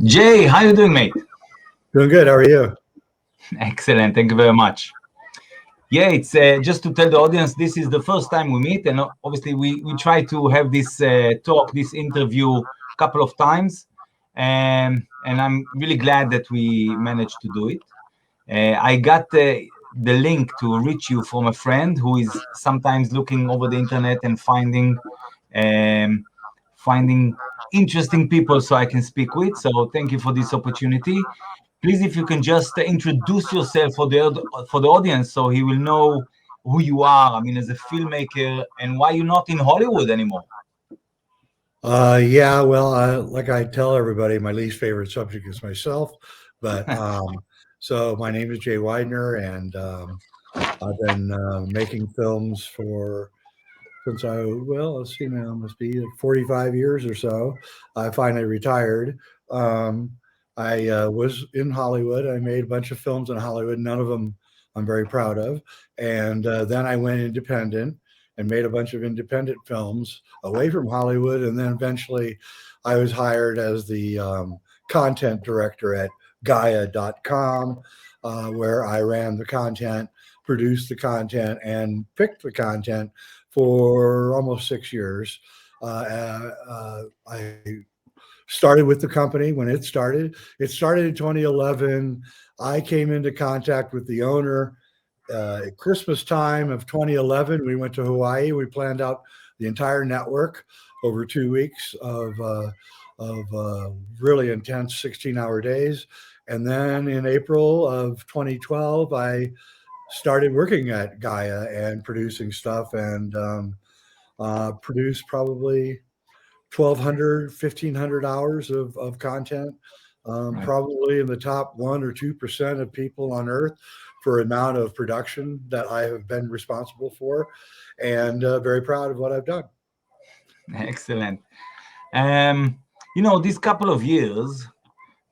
Jay, how you doing, mate? Doing good. How are you? Excellent. Thank you very much. Yeah, it's just to tell the audience, this is the first time we meet, and obviously we try to have this talk, this interview, a couple of times, and I'm really glad that we managed to do it. I got the link to reach you from a friend who is sometimes looking over the internet and um, finding interesting people so I can speak with. So thank you for this opportunity. Please, if you can just introduce yourself for the audience, so he will know who you are. I mean, as a filmmaker, and why you're not in Hollywood anymore. Yeah, well, like I tell everybody, my least favorite subject is myself. But so my name is Jay Weidner, and I've been making films for since let's see now, must be like 45 years or so. I finally retired. Um, I was in Hollywood. I made a bunch of films in Hollywood. None of them I'm very proud of. And then I went independent and made a bunch of independent films away from Hollywood. And then eventually I was hired as the content director at Gaia.com, where I ran the content, produced the content, and picked the content for almost 6 years. I started with the company when it started. It started in 2011. I came into contact with the owner at Christmas time of 2011. We went to Hawaii. We planned out the entire network over 2 weeks of really intense 16-hour days. And then in April of 2012, I started working at Gaia and producing stuff, and produced probably 1,200, 1,500 hours of content, Right. probably in the top 1 or 2% of people on Earth for amount of production that I have been responsible for, and very proud of what I've done. Excellent. These couple of years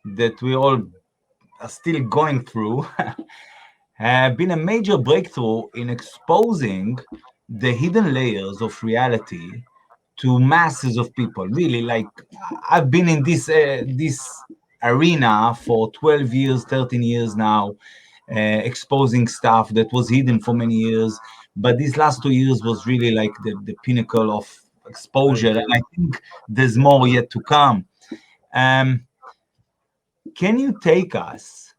that we all are still going through have been a major breakthrough in exposing the hidden layers of reality to masses of people. Really, like I've been in this arena for 12 years, 13 years now, exposing stuff that was hidden for many years. But these last 2 years was really like the pinnacle of I exposure, and agree. I think there's more yet to come. Um, can you take us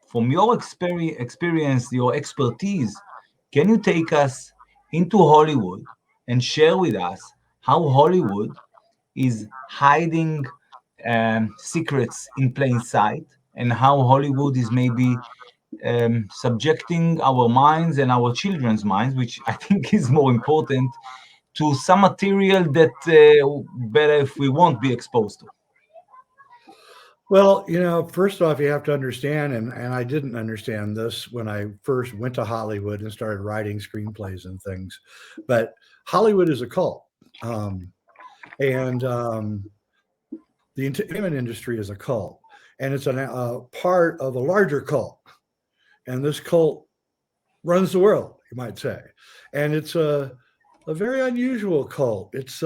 from your experience, your expertise? Can you take us into Hollywood and share with us how Hollywood is hiding secrets in plain sight, and how Hollywood is maybe subjecting our minds and our children's minds, which I think is more important, to some material that better if we won't be exposed to. Well, first off, you have to understand, and I didn't understand this when I first went to Hollywood and started writing screenplays and things, but Hollywood is a cult. And The entertainment industry is a cult, and it's a part of a larger cult. And this cult runs the world, you might say. And it's a very unusual cult. It's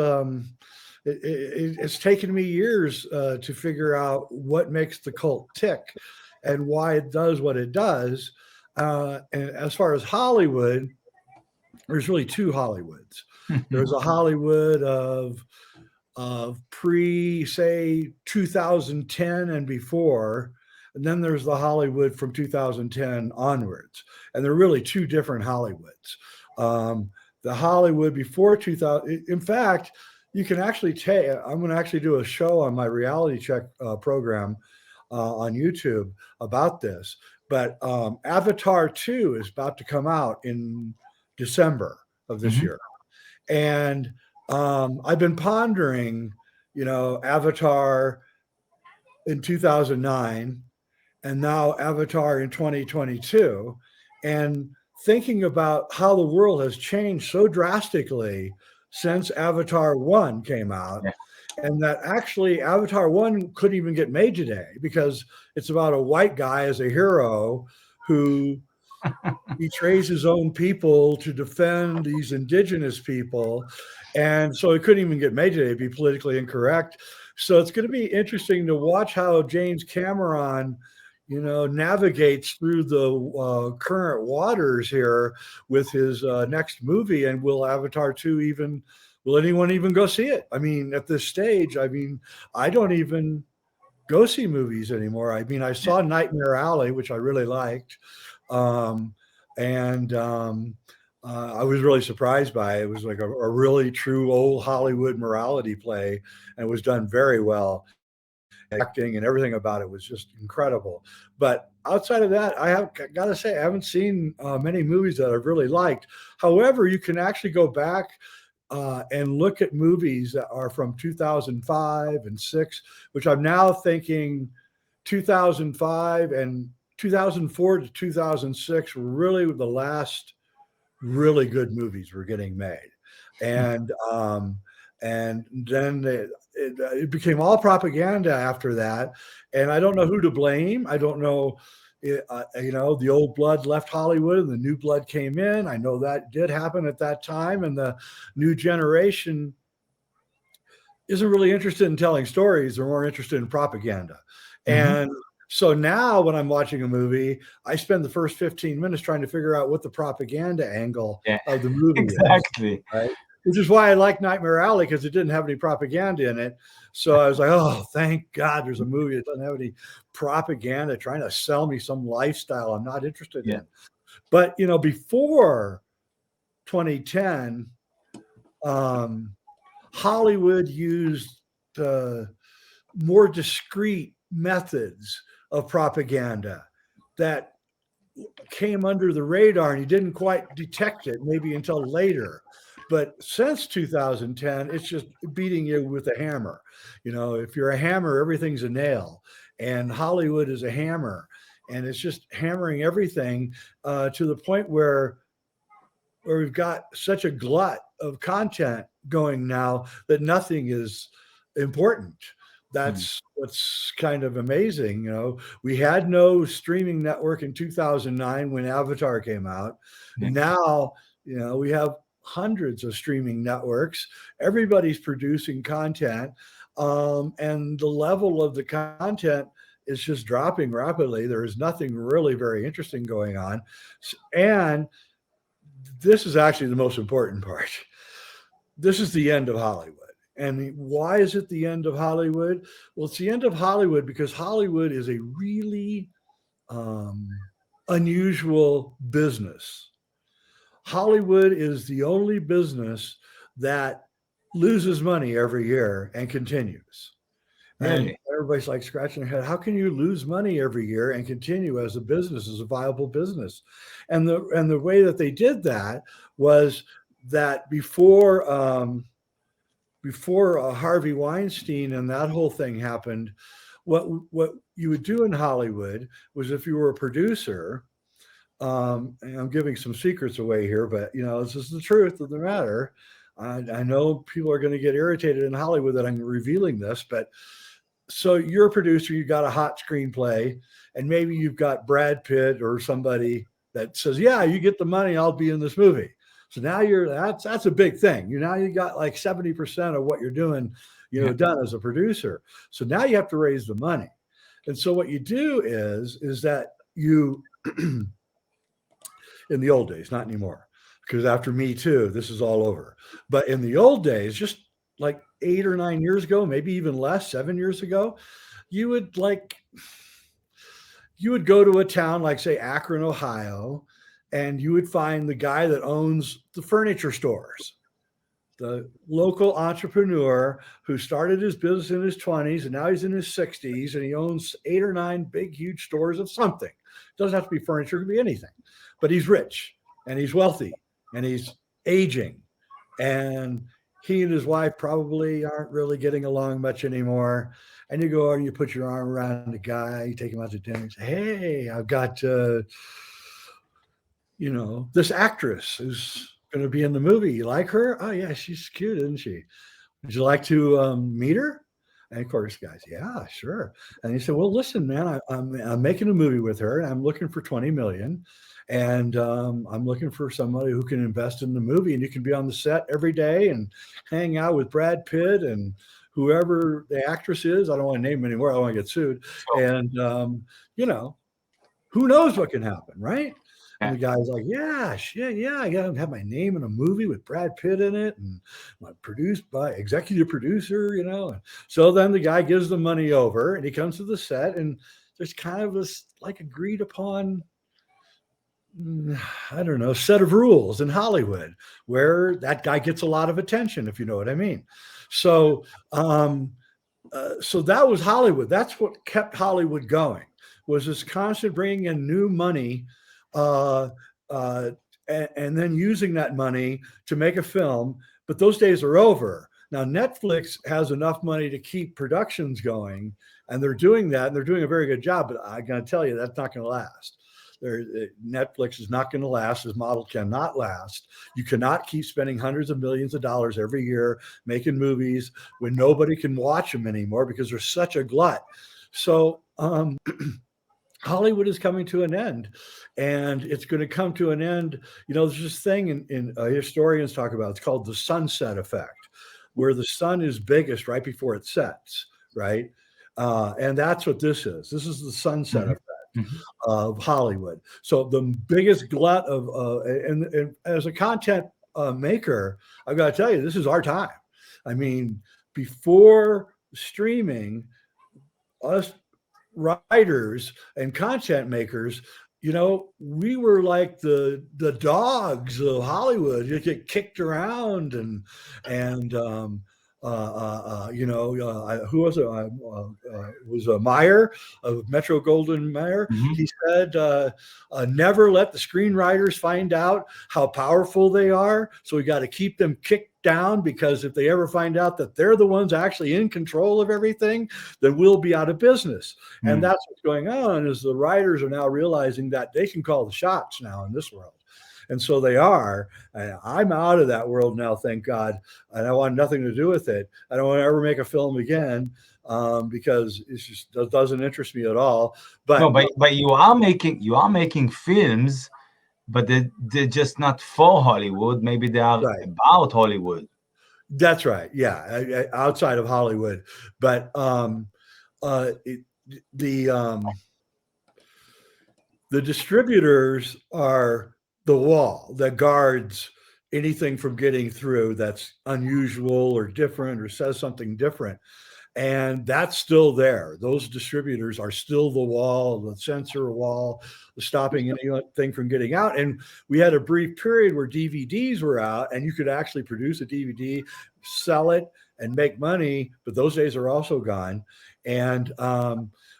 taken me years to figure out what makes the cult tick and why it does what it does. And as far as Hollywood, there's really two Hollywoods. There's a Hollywood of pre, say, 2010 and before, and then there's the Hollywood from 2010 onwards, and they're really two different Hollywoods. The Hollywood before 2000, in fact, you can actually take. I'm going to actually do a show on my reality check program on YouTube about this. But Avatar 2 is about to come out in December of this Mhm. year. And I've been pondering, Avatar in 2009 and now Avatar in 2022, and thinking about how the world has changed so drastically since Avatar 1 came out, Yeah. and that actually Avatar 1 couldn't even get made today because it's about a white guy as a hero who betrays his own people to defend these indigenous people. And so it couldn't even get made today. It'd be politically incorrect. So it's going to be interesting to watch how James Cameron, navigates through the current waters here with his next movie. And will Avatar 2 will anyone even go see it? I mean, at this stage, I don't even go see movies anymore. I saw Nightmare Alley, which I really liked. And I was really surprised by it. It was like a really true old Hollywood morality play, and it was done very well. Acting and everything about it was just incredible. But outside of that, I have got to say, I haven't seen many movies that I've really liked. However, you can actually go back and look at movies that are from 2005 and 6, which I'm now thinking 2005 and 2004 to 2006 were really the last really good movies were getting made. And then it became all propaganda after that. And I don't know who to blame. I don't know, the old blood left Hollywood and the new blood came in. I know that did happen at that time. And the new generation isn't really interested in telling stories. They're more interested in propaganda. And so now when I'm watching a movie, I spend the first 15 minutes trying to figure out what the propaganda angle of the movie is. Right? Which is why I like Nightmare Alley, because it didn't have any propaganda in it. So I was like, oh, thank God there's a movie that doesn't have any propaganda trying to sell me some lifestyle I'm not interested in. But, before 2010, Hollywood used more discreet methods of propaganda that came under the radar, and you didn't quite detect it maybe until later. But since 2010, it's just beating you with a hammer. If you're a hammer, everything's a nail. And Hollywood is a hammer. And it's just hammering everything to the point where we've got such a glut of content going now that nothing is important. That's what's kind of amazing. We had no streaming network in 2009 when Avatar came out. Now, we have hundreds of streaming networks. Everybody's producing content. And the level of the content is just dropping rapidly. There is nothing really very interesting going on. And this is actually the most important part. This is the end of Hollywood. And why is it the end of Hollywood? Well, it's the end of Hollywood because Hollywood is a really unusual business. Hollywood is the only business that loses money every year and continues. Really? And everybody's like scratching their head. How can you lose money every year and continue as a business, as a viable business? And the way that they did that was that before Harvey Weinstein and that whole thing happened, what you would do in Hollywood was, if you were a producer, and I'm giving some secrets away here, but this is the truth of the matter. I know people are going to get irritated in Hollywood that I'm revealing this, but so you're a producer, you got a hot screenplay, and maybe you've got Brad Pitt or somebody that says, yeah, you get the money, I'll be in this movie. So now that's a big thing. Now you got like 70% of what you're doing, done as a producer. So now you have to raise the money. And so what you do is that you, in the old days, not anymore, because after Me Too, this is all over. But in the old days, just like 8 or 9 years ago, maybe even less, 7 years ago, you would go to a town like, say, Akron, Ohio, and you would find the guy that owns the furniture stores, the local entrepreneur who started his business in his 20s and now he's in his 60s, and he owns 8 or 9 big, huge stores of something. It doesn't have to be furniture, it could be anything. But he's rich and he's wealthy and he's aging, and he and his wife probably aren't really getting along much anymore. And you go and you put your arm around the guy, you take him out to dinner and say, hey, I've got, this actress who's going to be in the movie. You like her? Oh, yeah, she's cute, isn't she? Would you like to meet her? And of course, guys, yeah, sure. And he said, well, listen, man, I'm making a movie with her, and I'm looking for $20 million. And I'm looking for somebody who can invest in the movie, and you can be on the set every day and hang out with Brad Pitt and whoever the actress is. I don't want to name them anymore. I don't want to get sued. And, you know, who knows what can happen, right? And the guy's like, yeah, shit, yeah, I gotta have my name in a movie with Brad Pitt in it, and produced by executive producer, you know. And so then the guy gives the money over, and he comes to the set, and there's kind of this like agreed upon, I don't know, set of rules in Hollywood where that guy gets a lot of attention, if you know what I mean. So, so that was Hollywood. That's what kept Hollywood going, was this constant bringing in new money, and then using that money to make a film. But those days are over. Now, Netflix has enough money to keep productions going, and they're doing that, and they're doing a very good job. But I got to tell you, that's not going to last. Netflix is not going to last. This model cannot last. You cannot keep spending hundreds of millions of dollars every year making movies when nobody can watch them anymore because there's such a glut. So Hollywood is coming to an end, and it's going to come to an end. You know, there's this thing in historians talk about. It's called the sunset effect, where the sun is biggest right before it sets, right? And that's what this is. This is the sunset effect of Hollywood. So the biggest glut of, and as a content maker, I've got to tell you, this is our time. I mean, before streaming, us writers and content makers, you know, we were like the dogs of Hollywood. You get kicked around, and you know, who was it? Was Meyer of Metro Goldwyn Mayer. He said, never let the screenwriters find out how powerful they are. So we got to keep them kicked down, because if they ever find out that they're the ones actually in control of everything, then we'll be out of business. And that's what's going on, is the writers are now realizing that they can call the shots now in this world. And so they are. I'm out of that world now, thank God. And I want nothing to do with it. I don't want to ever make a film again, because it just doesn't interest me at all. But no, but you are making films, but they're just not for Hollywood. Maybe they are about Hollywood. That's right. Yeah, outside of Hollywood. But the distributors are the wall that guards anything from getting through that's unusual or different or says something different. And that's still there. Those distributors are still the wall, the censor wall, stopping anything from getting out. And we had a brief period where DVDs were out, and you could actually produce a DVD, sell it, and make money. But those days are also gone. And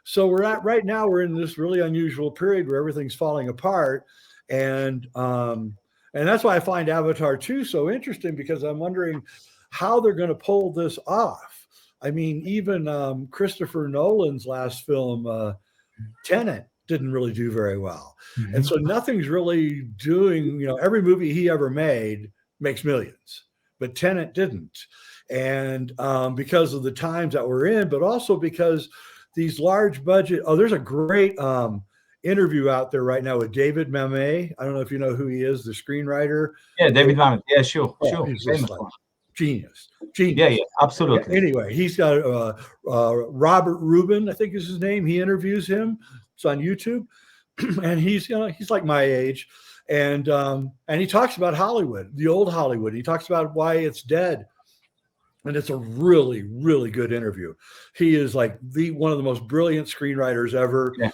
so right now, we're in this really unusual period where everything's falling apart. And that's why I find Avatar 2 so interesting, because I'm wondering how they're going to pull this off. I mean, even Christopher Nolan's last film, Tenet, didn't really do very well. And so nothing's really doing, you know, every movie he ever made makes millions, but Tenet didn't. And because of the times that we're in, but also because these large budget, there's a great interview out there right now with David Mamet. I don't know if you know who he is, the screenwriter. Yeah, David Mamet. Yeah, sure. He's just like genius. Yeah, absolutely. Yeah, anyway, he's got Robert Rubin, I think is his name. He interviews him. It's on YouTube, and he's like my age, and he talks about Hollywood, the old Hollywood. He talks about why it's dead. And it's a really, really good interview. He is like one of the most brilliant screenwriters ever. Yeah.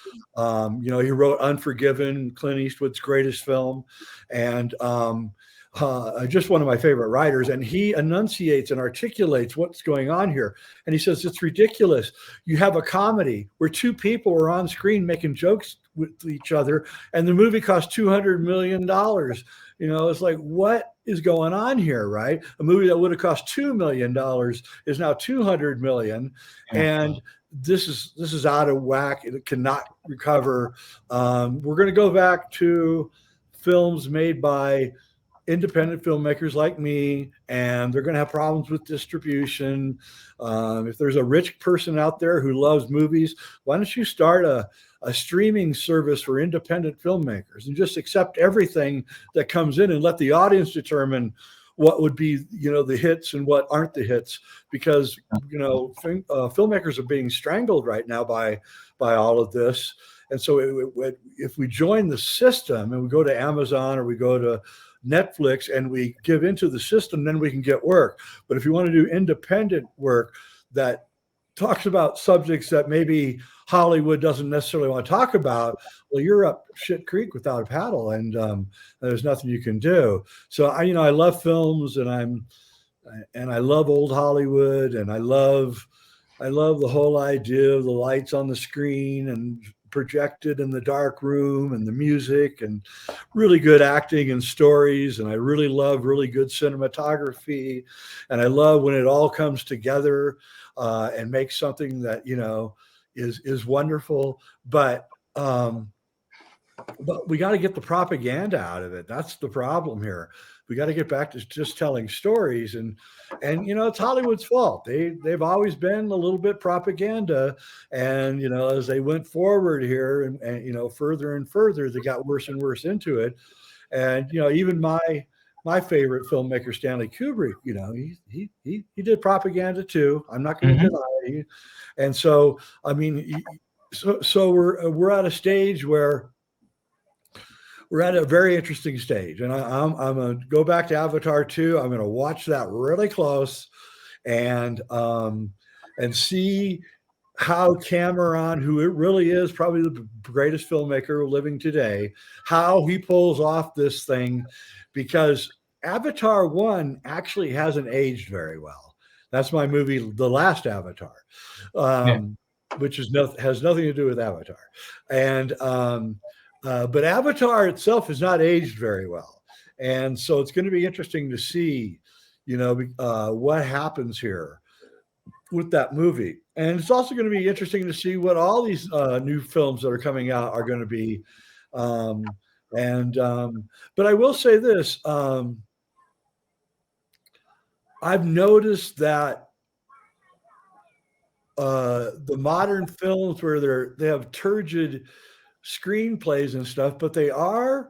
You know, he wrote Unforgiven, Clint Eastwood's greatest film, and just one of my favorite writers. And he enunciates and articulates what's going on here. And he says, it's ridiculous. You have a comedy where two people are on screen making jokes with each other, and the movie cost $200 million. You know, it's like, what is going on here, right? A movie that would have cost $2 million is now $200 million. And this is out of whack. It cannot recover. We're going to go back to films made by independent filmmakers like me, and they're going to have problems with distribution. If there's a rich person out there who loves movies, why don't you start a streaming service for independent filmmakers and just accept everything that comes in and let the audience determine what would be, the hits and what aren't the hits, because, filmmakers are being strangled right now by all of this. And so if we join the system and we go to Amazon or we go to Netflix and we give into the system, then we can get work. But if you want to do independent work that talks about subjects that maybe Hollywood doesn't necessarily want to talk about, well, you're up shit creek without a paddle, and there's nothing you can do. So I love films, and I love old Hollywood, and I love the whole idea of the lights on the screen and projected in the dark room and the music and really good acting and stories. And I really love really good cinematography. And I love when it all comes together and makes something that, is wonderful. But we got to get the propaganda out of it. That's the problem here. We got to get back to just telling stories, and it's Hollywood's fault. They've always been a little bit propaganda, and as they went forward here and further and further, they got worse and worse into it. And even my favorite filmmaker, Stanley Kubrick, he did propaganda too. I'm not going to deny it. And so so we're at a stage where we're at a very interesting stage, and I'm going to go back to Avatar 2. I'm going to watch that really close and see how Cameron, who it really is probably the greatest filmmaker living today, how he pulls off this thing, because Avatar 1 actually hasn't aged very well. That's my movie, The Last Avatar, which has nothing to do with Avatar. And but Avatar itself has not aged very well. And so it's going to be interesting to see, what happens here with that movie. And it's also going to be interesting to see what all these new films that are coming out are going to be. But I will say this, I've noticed that the modern films where they have turgid screenplays and stuff, but they are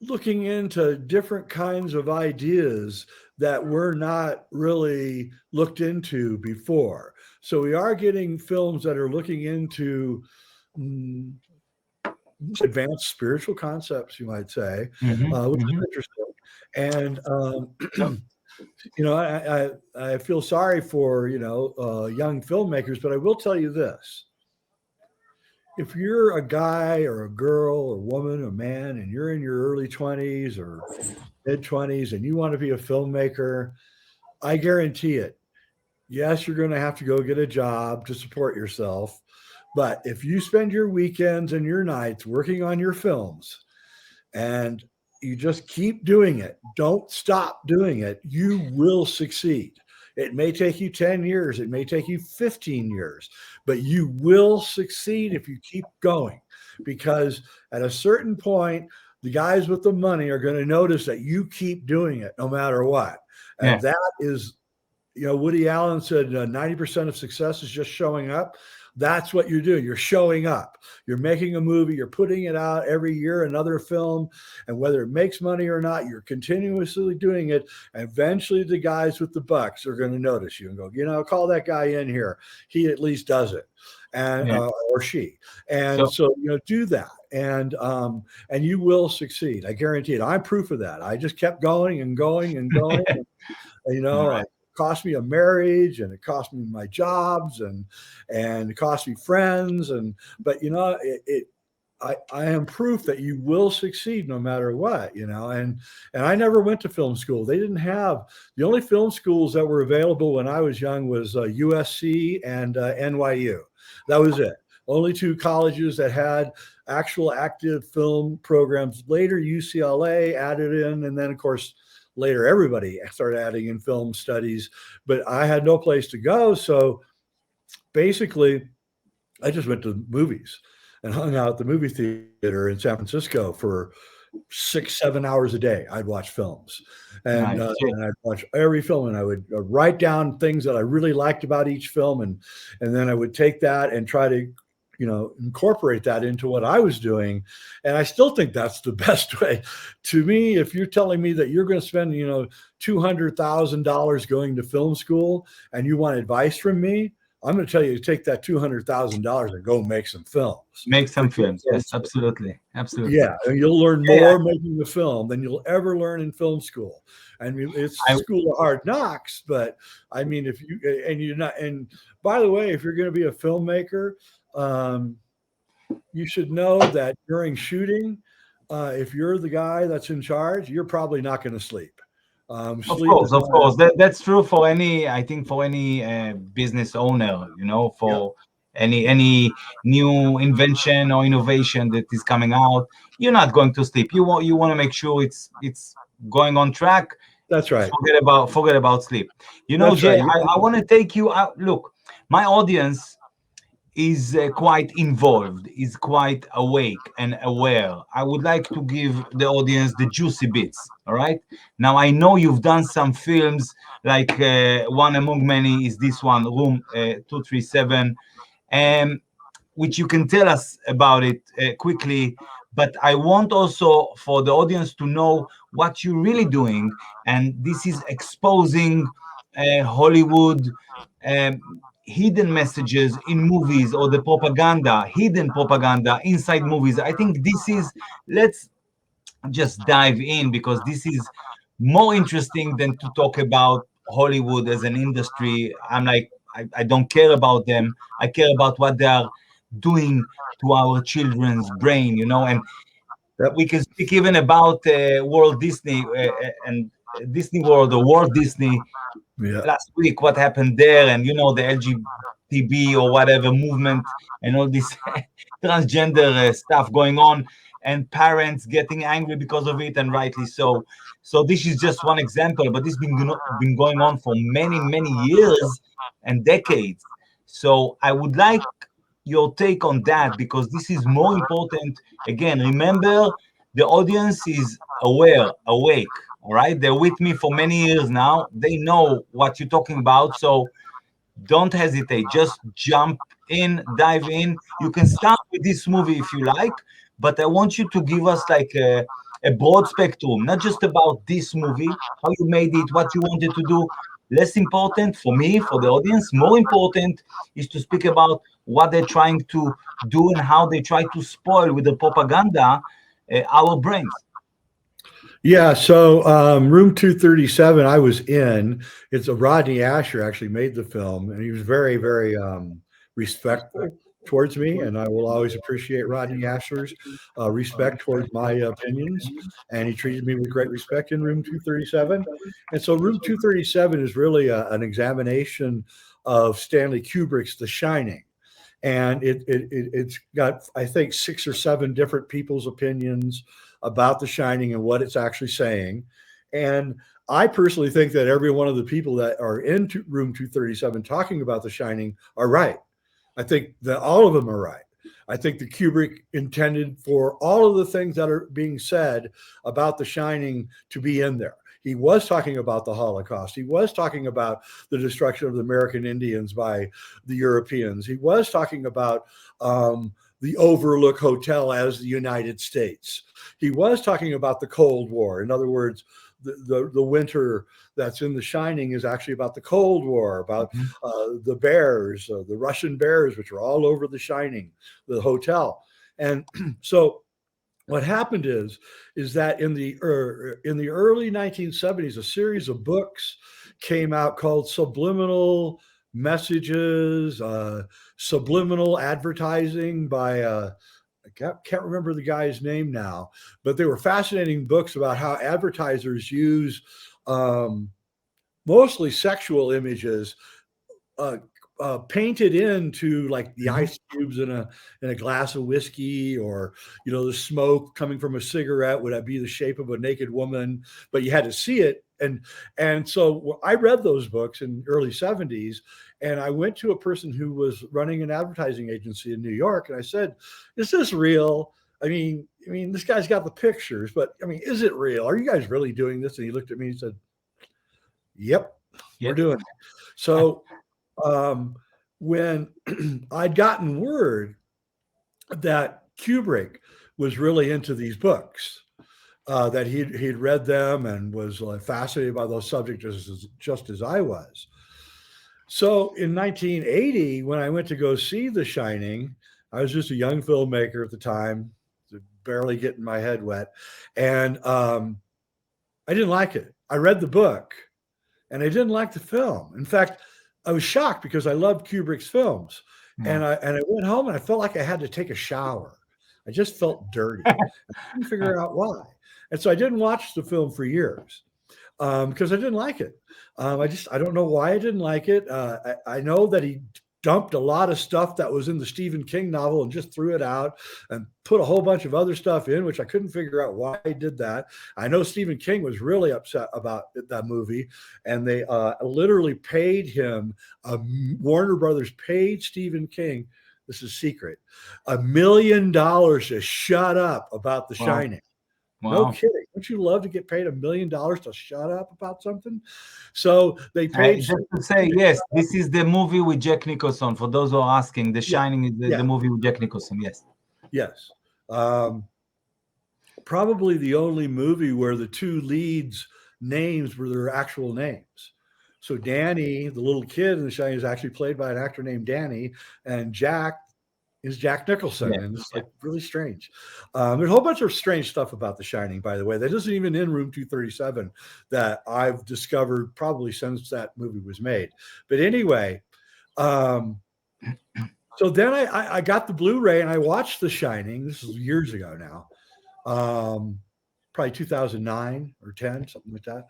looking into different kinds of ideas that were not really looked into before. So we are getting films that are looking into advanced spiritual concepts, you might say, which is interesting. And I feel sorry for young filmmakers, but I will tell you this. If you're a guy or a girl or woman or man and you're in your early 20s or mid 20s and you want to be a filmmaker, I guarantee it. Yes, you're going to have to go get a job to support yourself. But if you spend your weekends and your nights working on your films and you just keep doing it, don't stop doing it, you will succeed. It may take you 10 years. It may take you 15 years, but you will succeed if you keep going, because at a certain point, the guys with the money are going to notice that you keep doing it no matter what. And that is, Woody Allen said 90% of success is just showing up. That's what you're doing. You're showing up. You're making a movie. You're putting it out every year, another film. And whether it makes money or not, you're continuously doing it. And eventually the guys with the bucks are going to notice you and go, call that guy in here. He at least does it. And or she. And so do that. And you will succeed. I guarantee it. I'm proof of that. I just kept going and going and going. It cost me a marriage, and it cost me my jobs, and it cost me friends. But I am proof that you will succeed no matter what, and I never went to film school. They didn't have, the only film schools that were available when I was young was USC and NYU. That was it. Only two colleges that had actual active film programs. Later, UCLA added in, and then of course, later everybody started adding in film studies, but I had no place to go. So basically, I just went to movies and hung out at the movie theater in San Francisco for 6-7 hours a day. I'd watch films, and I'd watch every film, and I would write down things that I really liked about each film, and then I would take that and try to incorporate that into what I was doing. And I still think that's the best way. To me, if you're telling me that you're going to spend, $200,000 going to film school and you want advice from me, I'm going to tell you to take that $200,000 and go make some films. Make some films. Yes, absolutely. Absolutely. Yeah. And you'll learn more making the film than you'll ever learn in film school. I mean, it's school of hard knocks, but I mean, if you, and you're not, and by the way, if you're going to be a filmmaker, you should know that during shooting, if you're the guy that's in charge, you're probably not going to sleep. Of course. That's true for any, I think, for any business owner, for any new invention or innovation that is coming out. You're not going to sleep. You want to make sure it's going on track. That's right. Forget about sleep. Jay, right. I want to take you out. Look, my audience is quite involved, is quite awake and aware. I would like to give the audience the juicy bits. All right. Now, I know you've done some films, like one among many is this one, Room 237, which you can tell us about it quickly. But I want also for the audience to know what you're really doing. And this is exposing Hollywood hidden messages in movies, or the propaganda, hidden propaganda inside movies. I think this is, let's just dive in, because this is more interesting than to talk about Hollywood as an industry. I'm like, I don't care about them. I care about what they are doing to our children's brain, and we can speak even about Walt Disney and Disney World, or Walt Disney. Last week, what happened there, and the LGBT or whatever movement, and all this transgender stuff going on, and parents getting angry because of it, and rightly so. So this is just one example, but this been going on for many years and decades. So I would like your take on that, because this is more important. Again, remember, the audience is awake. All right, they're with me for many years now. They know what you're talking about. So don't hesitate. Just jump in, dive in. You can start with this movie if you like, but I want you to give us like a broad spectrum, not just about this movie, how you made it, what you wanted to do. Less important for me, for the audience, more important is to speak about what they're trying to do and how they try to spoil with the propaganda our brains. Yeah, so Room 237, I was in. It's a Rodney Asher actually made the film, and he was very, very respectful towards me, and I will always appreciate Rodney Asher's respect towards my opinions, and he treated me with great respect in Room 237. And so Room 237 is really an examination of Stanley Kubrick's The Shining. And it's got, I think, 6 or 7 different people's opinions about The Shining and what it's actually saying. And I personally think that every one of the people that are in Room 237 talking about The Shining are right. I think that all of them are right. I think that Kubrick intended for all of the things that are being said about The Shining to be in there. He was talking about the Holocaust. He was talking about the destruction of the American Indians by the Europeans. He was talking about the Overlook Hotel as the United States. He was talking about the Cold War. In other words, the winter that's in The Shining is actually about the Cold War, about the bears, the Russian bears, which are all over The Shining, the hotel. And so what happened is that in the early 1970s, a series of books came out called Subliminal Messages, Subliminal Advertising by I can't remember the guy's name now, but they were fascinating books about how advertisers use mostly sexual images painted into like the ice cubes in a glass of whiskey, or the smoke coming from a cigarette would be the shape of a naked woman, but you had to see it. And so I read those books in early 70s, and I went to a person who was running an advertising agency in New York, and I said, "Is this real? I mean, this guy's got the pictures, but I mean, is it real? Are you guys really doing this?" And he looked at me and said, "Yep, we're doing it." So when I'd gotten word that Kubrick was really into these books, that he'd read them and was fascinated by those subjects just as I was. So in 1980, when I went to go see The Shining, I was just a young filmmaker at the time, barely getting my head wet. And I didn't like it. I read the book and I didn't like the film. In fact, I was shocked because I loved Kubrick's films. And I went home and I felt like I had to take a shower. I just felt dirty. I couldn't figure out why. And so I didn't watch the film for years because I didn't like it. I don't know why I didn't like it. I know that he dumped a lot of stuff that was in the Stephen King novel and just threw it out and put a whole bunch of other stuff in, which I couldn't figure out why he did that. I know Stephen King was really upset about that movie, and they literally paid him, Warner Brothers paid Stephen King, this is secret, $1 million to shut up about The Shining. No kidding. Don't you love to get paid $1 million to shut up about something? So they paid. Just to say, yes, this is the movie with Jack Nicholson. For those who are asking, The Shining is the movie with Jack Nicholson. Yes. Yes. Probably the only movie where the two leads' names were their actual names. So Danny, the little kid in The Shining, is actually played by an actor named Danny, and Jack is Jack Nicholson, and it's like really strange. There's a whole bunch of strange stuff about The Shining, by the way, that isn't even in Room 237 that I've discovered probably since that movie was made. But anyway, so then I got the Blu-ray and I watched The Shining. This is years ago now, probably 2009 or 10, something like that.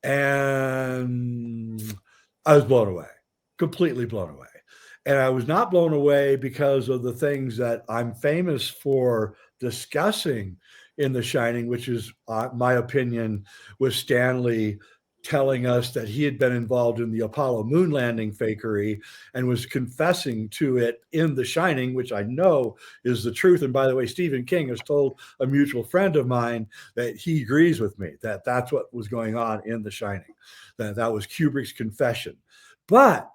And I was blown away, completely blown away. And I was not blown away because of the things that I'm famous for discussing in The Shining, which is my opinion with Stanley telling us that he had been involved in the Apollo moon landing fakery and was confessing to it in The Shining, which I know is the truth. And by the way, Stephen King has told a mutual friend of mine that he agrees with me, that that's what was going on in The Shining, that was Kubrick's confession. But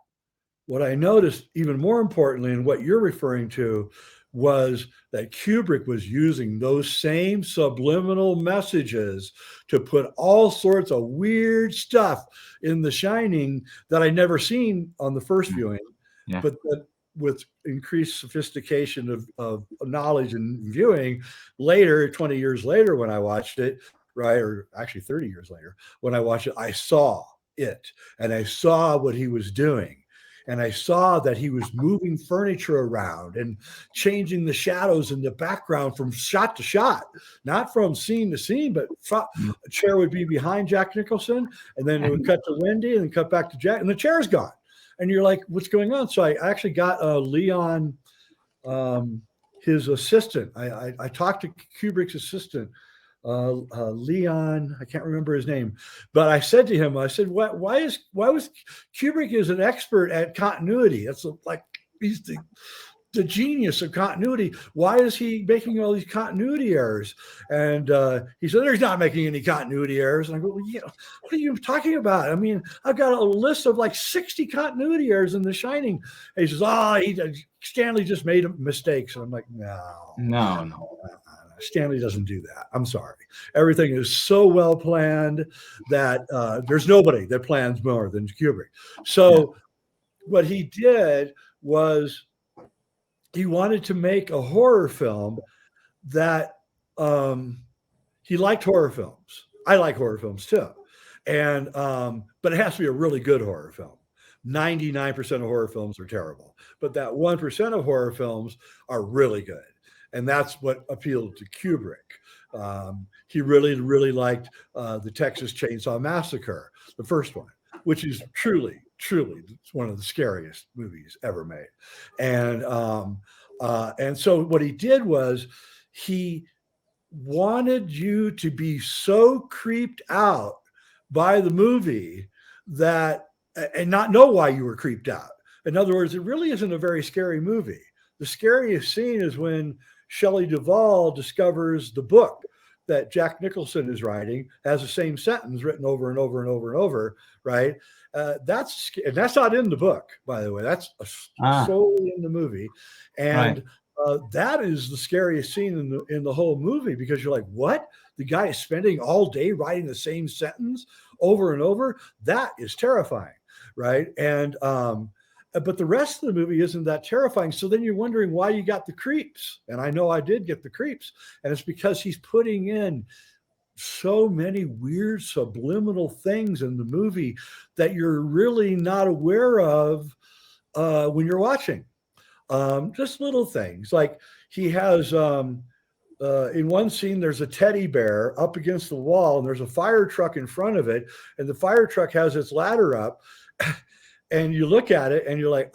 what I noticed, even more importantly, and what you're referring to, was that Kubrick was using those same subliminal messages to put all sorts of weird stuff in The Shining that I never seen on the first viewing, but that with increased sophistication of knowledge and viewing later, 20 years later, when I watched it, right, or actually 30 years later, when I watched it, I saw it and I saw what he was doing. And I saw that he was moving furniture around and changing the shadows in the background from shot to shot, not from scene to scene, but a chair would be behind Jack Nicholson, and then it would cut to Wendy and then cut back to Jack, and the chair's gone. And you're like, what's going on? So I actually got Leon, his assistant. I talked to Kubrick's assistant, Leon, I can't remember his name, but I said to him, I said, why was Kubrick is an expert at continuity? That's like, he's the genius of continuity. Why is he making all these continuity errors? And he said, he's not making any continuity errors. And I go, well, yeah, what are you talking about? I mean, I've got a list of like 60 continuity errors in The Shining. And he says, Stanley just made mistakes. And I'm like, no. Stanley doesn't do that. I'm sorry. Everything is so well planned that there's nobody that plans more than Kubrick. So what he did was he wanted to make a horror film that he liked horror films. I like horror films too. And but it has to be a really good horror film. 99% of horror films are terrible, but that 1% of horror films are really good. And that's what appealed to Kubrick. He really, really liked the Texas Chainsaw Massacre, the first one, which is truly one of the scariest movies ever made. And so what he did was he wanted you to be so creeped out by the movie that, and not know why you were creeped out. In other words, it really isn't a very scary movie. The scariest scene is when Shelley Duvall discovers the book that Jack Nicholson is writing has the same sentence written over and over and over and over, right? That's not in the book, by the way. That's solely in the movie. And that is the scariest scene in the whole movie, because you're like, what? The guy is spending all day writing the same sentence over and over. That is terrifying, right? And but the rest of the movie isn't that terrifying. So then you're wondering why you got the creeps. And I know I did get the creeps. And it's because he's putting in so many weird subliminal things in the movie that you're really not aware of when you're watching. Just little things like he has in one scene, there's a teddy bear up against the wall, and there's a fire truck in front of it, and the fire truck has its ladder up. And you look at it and you're like,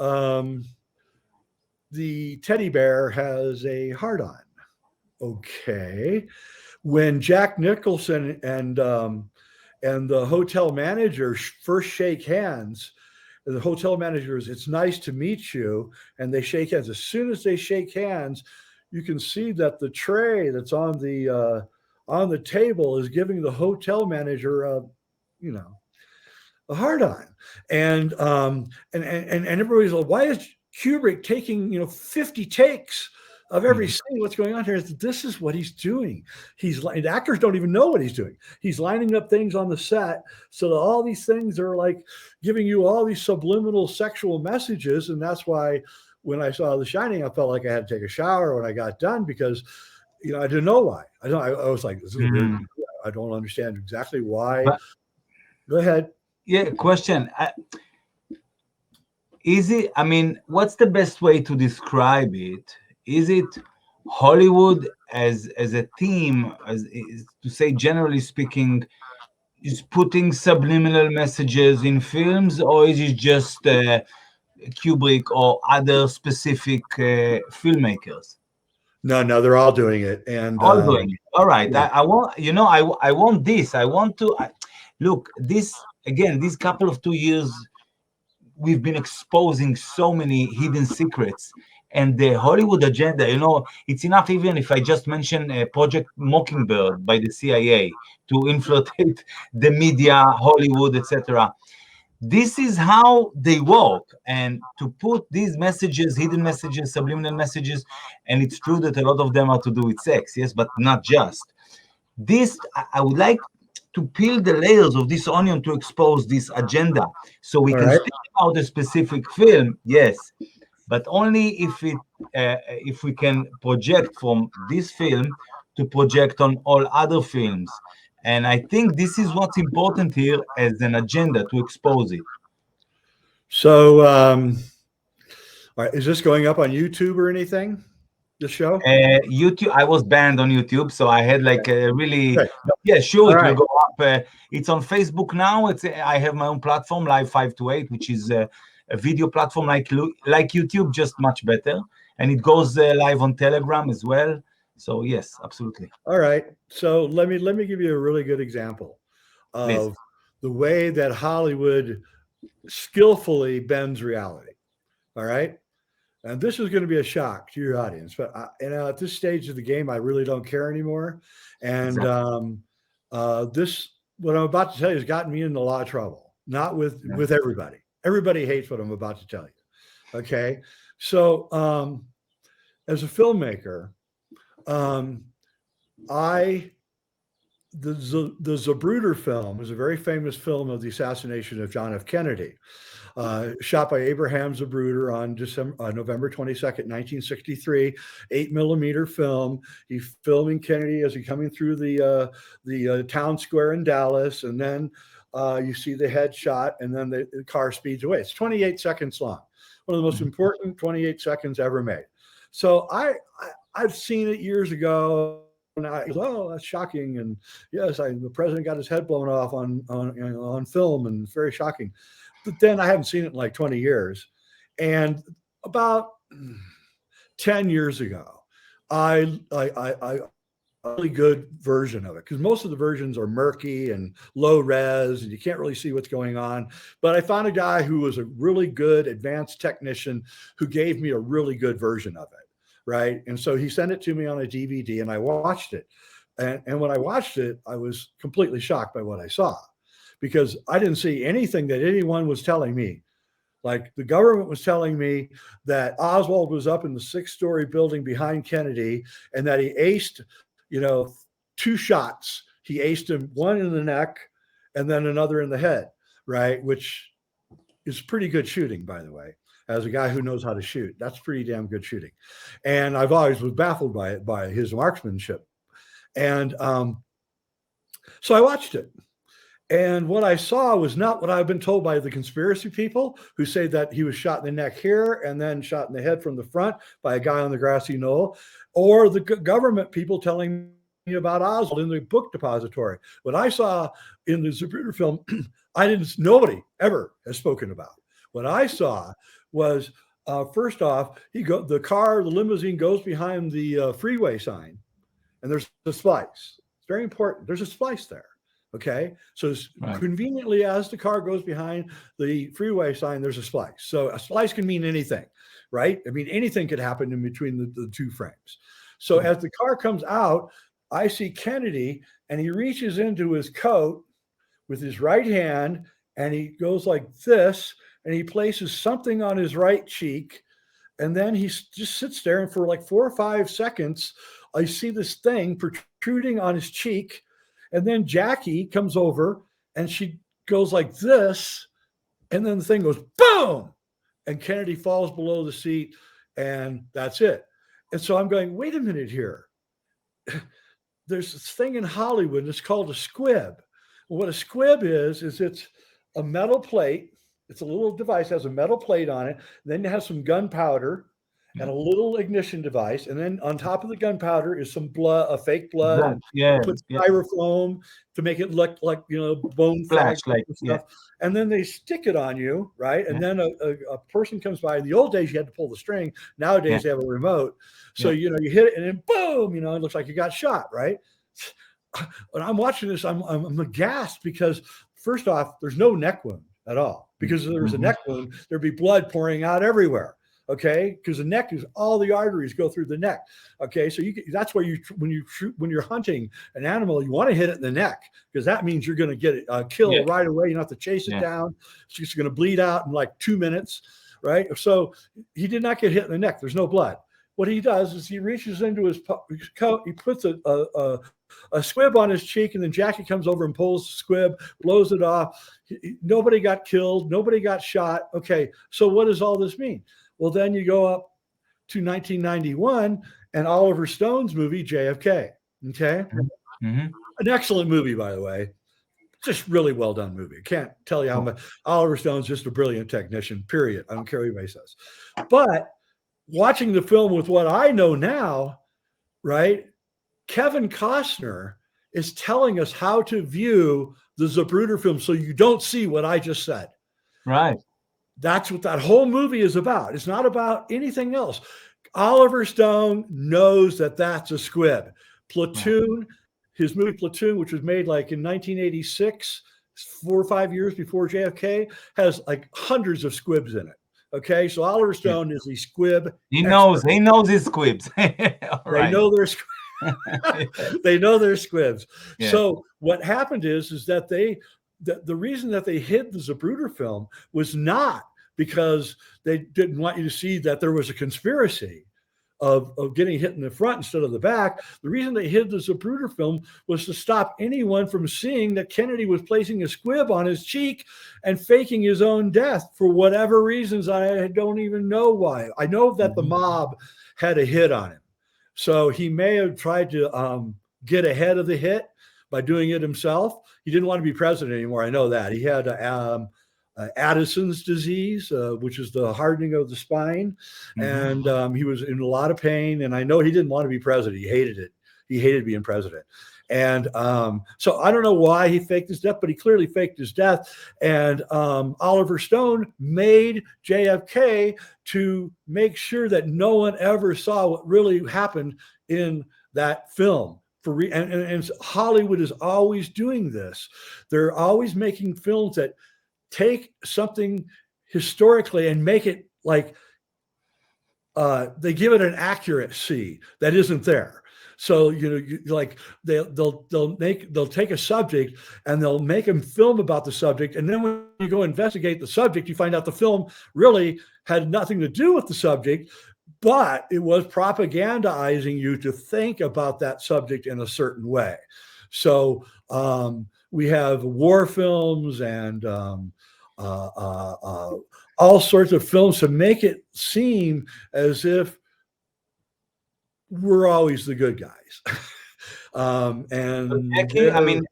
the teddy bear has a heart on. Okay. When Jack Nicholson and the hotel manager first shake hands, the hotel managers, it's nice to meet you, and they shake hands. As soon as they shake hands, you can see that the tray that's on the table is giving the hotel manager a hard on. And everybody's like, why is Kubrick taking 50 takes of every scene? What's going on here? This is what he's doing. The actors don't even know what he's doing. He's lining up things on the set so that all these things are like giving you all these subliminal sexual messages. And that's why when I saw The Shining, I felt like I had to take a shower when I got done, because I didn't know why. I was like, this is weird. I don't understand exactly why. But, go ahead. Yeah, question. What's the best way to describe it? Is it Hollywood as a team, to say generally speaking, is putting subliminal messages in films, or is it just Kubrick or other specific filmmakers? No, they're all doing it, and all doing it. All right. Yeah. I want, I want this. I want to look this again. These couple of 2 years, we've been exposing so many hidden secrets. And the Hollywood agenda, it's enough even if I just mention Project Mockingbird by the CIA to infiltrate the media, Hollywood, etc. This is how they work. And to put these messages, hidden messages, subliminal messages, and it's true that a lot of them are to do with sex, yes, but not just. This, I would like to peel the layers of this onion to expose this agenda so we can speak about a specific film, yes. But only if we can project from this film to project on all other films. And I think this is what's important here as an agenda to expose it. So, all right, is this going up on YouTube or anything? The show? YouTube. I was banned on YouTube, so I had like a really, yeah, sure, it will go up. It's on Facebook now. I have my own platform, Live 528, which is a video platform like YouTube, just much better, and it goes live on Telegram as well. So yes, absolutely. All right. So let me give you a really good example of the way that Hollywood skillfully bends reality. All right. And this is going to be a shock to your audience, but at this stage of the game, I really don't care anymore. And this, what I'm about to tell you, has gotten me into a lot of trouble. Not with everybody. Everybody hates what I'm about to tell you. Okay. So as a filmmaker, the Zapruder film is a very famous film of the assassination of John F. Kennedy, shot by Abraham Zapruder on November 22nd, 1963, 8mm film. He's filming Kennedy as he's coming through the town square in Dallas, and then you see the headshot, and then the car speeds away. It's 28 seconds long, one of the most important 28 seconds ever made. So I've seen it years ago, and that's shocking. And yes, the president got his head blown off on film, and it's very shocking. But then I haven't seen it in like 20 years. And about 10 years ago, I a really good version of it, because most of the versions are murky and low res and you can't really see what's going on. But I found a guy who was a really good advanced technician who gave me a really good version of it. Right. And so he sent it to me on a DVD, and I watched it. And when I watched it, I was completely shocked by what I saw, because I didn't see anything that anyone was telling me. Like the government was telling me that Oswald was up in the 6-story building behind Kennedy and that he aced, 2 shots. He aced him, one in the neck and then another in the head, right? Which is pretty good shooting, by the way. As a guy who knows how to shoot, that's pretty damn good shooting. And I've always was baffled by his marksmanship. And so I watched it. And what I saw was not what I've been told by the conspiracy people who say that he was shot in the neck here and then shot in the head from the front by a guy on the grassy knoll, or the government people telling me about Oswald in the book depository. What I saw in the Zapruder film, nobody ever has spoken about. What I saw was, first off, the limousine goes behind the freeway sign, and there's a splice. It's very important. There's a splice there. Okay, so conveniently, as the car goes behind the freeway sign, there's a splice. So a splice can mean anything, right? I mean, anything could happen in between the 2 frames. So as the car comes out, I see Kennedy, and he reaches into his coat with his right hand, and he goes like this, and he places something on his right cheek, and then he just sits there, and for like 4 or 5 seconds, I see this thing protruding on his cheek. And then Jackie comes over and she goes like this, and then the thing goes boom, and Kennedy falls below the seat, and that's it. And so I'm going, wait a minute here. There's this thing in Hollywood, and it's called a squib. Well, what a squib is it's a metal plate. It's a little device, has a metal plate on it. Then it has some gunpowder and a little ignition device, and then on top of the gunpowder is some blood, a fake blood. Put styrofoam to make it look like bone flashlight and stuff. And then they stick it on you, right? And then a person comes by. In the old days, you had to pull the string. Nowadays, they have a remote, so you hit it, and then boom, it looks like you got shot, right? When I'm watching this, I'm aghast because first off, there's no neck wound at all. Because if there was a neck wound, there'd be blood pouring out everywhere. Okay, because the neck is all the arteries go through the neck. Okay, so that's why when you're hunting an animal, you want to hit it in the neck because that means you're going to get it killed right away. You don't have to chase it down. It's just going to bleed out in like 2 minutes, right? So he did not get hit in the neck. There's no blood. What he does is he reaches into his coat. He puts a squib on his cheek, and then Jackie comes over and pulls the squib, blows it off. Nobody got killed. Nobody got shot. Okay, so what does all this mean? Well, then you go up to 1991 and Oliver Stone's movie, JFK. Okay. An excellent movie, by the way. Just really well done movie. Can't tell you how much. Oliver Stone's just a brilliant technician, period. I don't care what anybody says. But watching the film with what I know now, right? Kevin Costner is telling us how to view the Zapruder film so you don't see what I just said. Right. That's what that whole movie is about. It's not about anything else. Oliver Stone knows that that's a squib. Platoon, his movie Platoon, which was made like in 1986, 4 or 5 years before JFK, has like hundreds of squibs in it. Okay, so Oliver Stone is the squib. He knows his squibs. They know their squibs. They know their squibs. Yeah. So what happened is that the reason that they hid the Zapruder film was not because they didn't want you to see that there was a conspiracy of getting hit in the front instead of the back. The reason they hid the Zapruder film was to stop anyone from seeing that Kennedy was placing a squib on his cheek and faking his own death for whatever reasons. I don't even know why. I know that the mob had a hit on him. So he may have tried to get ahead of the hit by doing it himself. He didn't want to be president anymore. I know that. He had Addison's disease, which is the hardening of the spine. And he was in a lot of pain. And I know he didn't want to be president. He hated it. He hated being president. And so I don't know why he faked his death, but he clearly faked his death. And Oliver Stone made JFK to make sure that no one ever saw what really happened in that film. And Hollywood is always doing this. They're always making films that take something historically and make it like they give it an accuracy that isn't there. So like they'll take a subject and they'll make them film about the subject, and then when you go investigate the subject, you find out the film really had nothing to do with the subject, but it was propagandizing you to think about that subject in a certain way. So we have war films and all sorts of films to make it seem as if we're always the good guys. And Jackie, I mean,